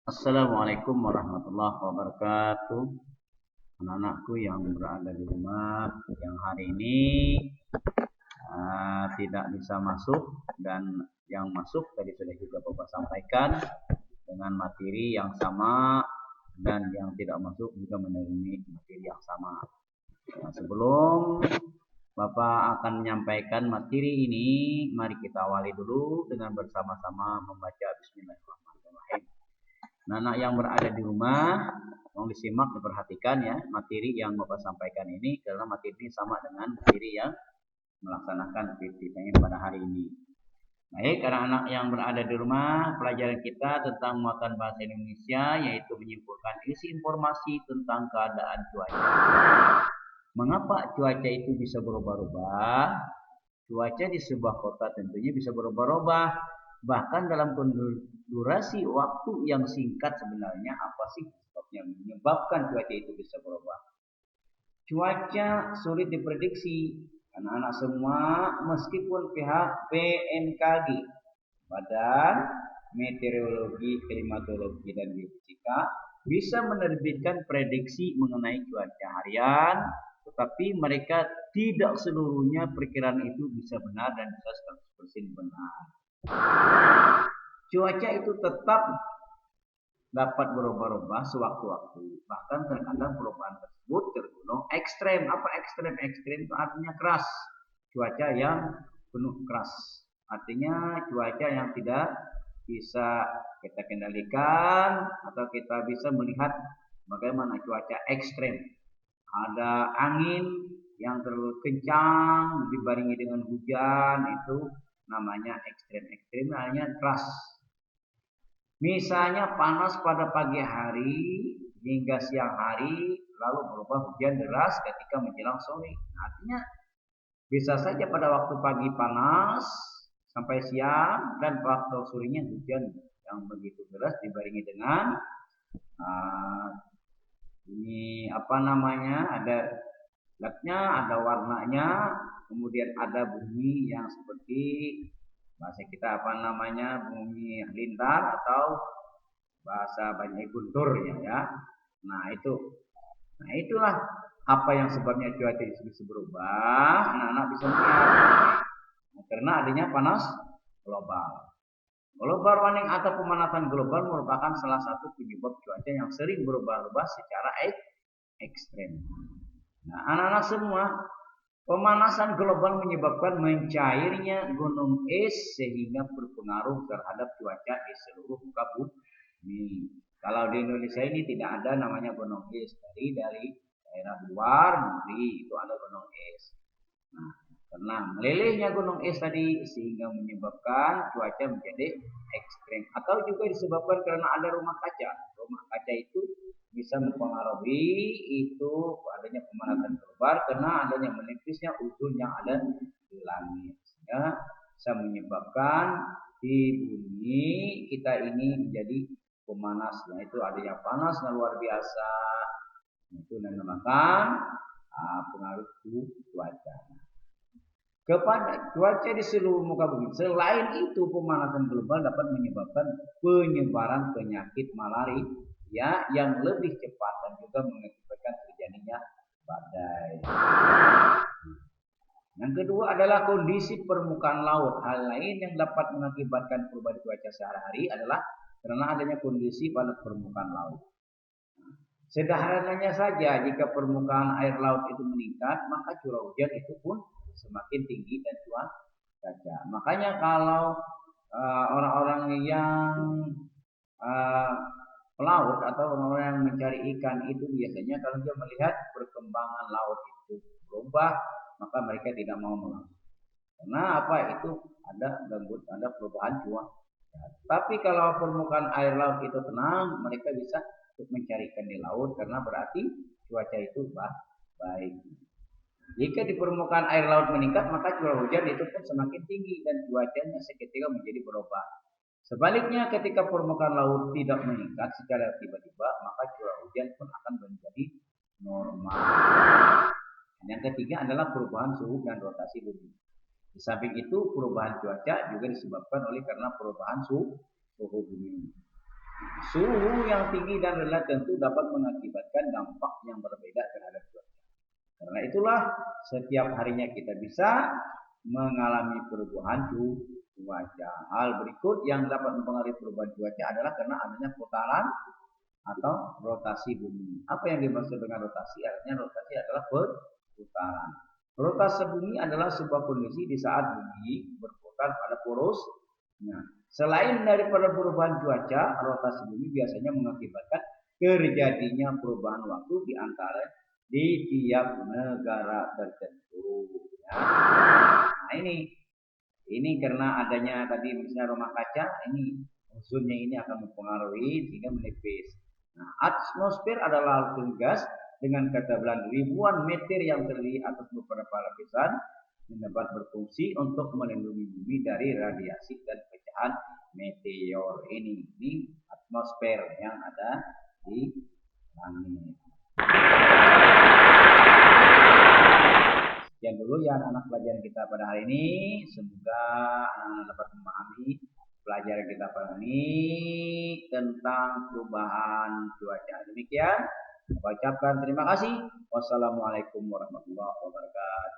Assalamualaikum warahmatullahi wabarakatuh. Anak-anakku yang berada di rumah yang hari ini tidak bisa masuk dan yang masuk tadi sudah juga Bapak sampaikan dengan materi yang sama dan yang tidak masuk juga menerima materi yang sama. Nah, sebelum Bapak akan menyampaikan materi ini, mari kita awali dulu dengan bersama-sama membaca Bismillahirrahmanirrahim. Nah, anak yang berada di rumah, mohon disimak, diperhatikan ya, materi yang Bapak sampaikan ini karena materi ini sama dengan materi yang melaksanakan PPT pada hari ini. Baik, karena anak yang berada di rumah, pelajaran kita tentang muatan bahasa Indonesia yaitu menyimpulkan isi informasi tentang keadaan cuaca. Mengapa cuaca itu bisa berubah-ubah? Cuaca di sebuah kota tentunya bisa berubah-ubah. Bahkan dalam durasi waktu yang singkat sebenarnya apa sih sebabnya menyebabkan cuaca itu bisa berubah? Cuaca sulit diprediksi. Anak-anak semua meskipun pihak BMKG, Badan Meteorologi, Klimatologi dan Geofisika bisa menerbitkan prediksi mengenai cuaca harian, tetapi mereka tidak seluruhnya perkiraan itu bisa benar dan bisa 100% benar. Cuaca itu tetap dapat berubah-ubah sewaktu-waktu. Bahkan terkadang perubahan tersebut tergolong ekstrem. Apa ekstrem? Ekstrem itu artinya keras. Cuaca yang penuh keras. Artinya cuaca yang tidak bisa kita kendalikan atau kita bisa melihat bagaimana cuaca ekstrem. Ada angin yang terlalu kencang dibarengi dengan hujan, itu namanya ekstrem. Ekstrem artinya keras. Misalnya panas pada pagi hari hingga siang hari, lalu berubah hujan deras ketika menjelang sore. Artinya bisa saja pada waktu pagi panas sampai siang dan waktu sorenya hujan yang begitu deras dibarengi dengan ada latnya, ada warnanya, kemudian ada bunyi yang seperti bahasa kita bunyi lintar atau bahasa banyak guntur ya. Nah itulah apa yang sebabnya cuaca bisa berubah. Anak-anak bisa melihat karena adanya panas global. Global warming atau pemanasan global merupakan salah satu penyebab cuaca yang sering berubah-ubah secara ekstrem. Nah, anak-anak semua, pemanasan global menyebabkan mencairnya gunung es sehingga berpengaruh terhadap cuaca di seluruh muka bumi. Kalau di Indonesia ini tidak ada namanya gunung es, dari daerah luar negeri itu ada gunung es. Nah, karena melelehnya gunung es tadi sehingga menyebabkan cuaca menjadi ekstrem, atau juga disebabkan karena ada rumah kaca. Rumah kaca itu bisa mempengaruhi itu adanya pemanasan global karena adanya menipisnya ozon yang ada di langit, ya, bisa menyebabkan di bumi kita ini menjadi pemanas. Nah, itu adanya panas yang luar biasa. Itu dinamakan pengaruh cuaca kepada cuaca di seluruh muka bumi. Selain itu, pemanasan global dapat menyebabkan penyebaran penyakit malaria yang lebih cepat dan juga mengakibatkan terjadinya badai. Yang kedua adalah kondisi permukaan laut. Hal lain yang dapat mengakibatkan perubahan cuaca sehari-hari adalah karena adanya kondisi pada permukaan laut. Sederhananya saja, jika permukaan air laut itu meningkat, maka curah hujan itu pun semakin tinggi dan cuaca. Makanya kalau orang-orang yang pelaut atau orang-orang yang mencari ikan itu biasanya kalau dia melihat perkembangan laut itu berubah, maka mereka tidak mau melaut. Karena apa? Itu ada perubahan cuaca. Tapi kalau permukaan air laut itu tenang, mereka bisa untuk mencari ikan di laut karena berarti cuaca itu baik. Jika di permukaan air laut meningkat, maka curah hujan itu pun semakin tinggi dan cuacanya seketika menjadi berubah. Sebaliknya, ketika permukaan laut tidak meningkat secara tiba-tiba, maka curah hujan pun akan menjadi normal. Yang ketiga adalah perubahan suhu dan rotasi bumi. Di samping itu, perubahan cuaca juga disebabkan oleh karena perubahan suhu bumi. suhu yang tinggi dan rendah tentu dapat mengakibatkan dampak yang berbeda terhadap cuaca. Karena itulah setiap harinya kita bisa mengalami perubahan cuaca. Hal berikut yang dapat mempengaruhi perubahan cuaca adalah karena adanya putaran atau rotasi bumi. Apa yang dimaksud dengan rotasi? Artinya rotasi adalah perputaran. Rotasi bumi adalah sebuah kondisi di saat bumi berputar pada porosnya. Selain daripada perubahan cuaca, rotasi bumi biasanya mengakibatkan terjadinya perubahan waktu di tiap negara tertentu. Ya. Nah ini karena adanya tadi misalnya rumah kaca, ini ozonnya ini akan mempengaruhi sehingga menipis. Nah, atmosfer adalah lapisan gas dengan ketebalan ribuan meter yang terdiri atas beberapa lapisan yang dapat berfungsi untuk melindungi bumi dari radiasi dan pecahan meteor ini. Ini atmosfer yang ada di langit. Sekian dulu ya anak-anak pelajaran kita pada hari ini. Semoga anak-anak dapat memahami pelajaran kita pada ini tentang perubahan cuaca. Demikian, saya ucapkan terima kasih. Wassalamualaikum warahmatullahi wabarakatuh.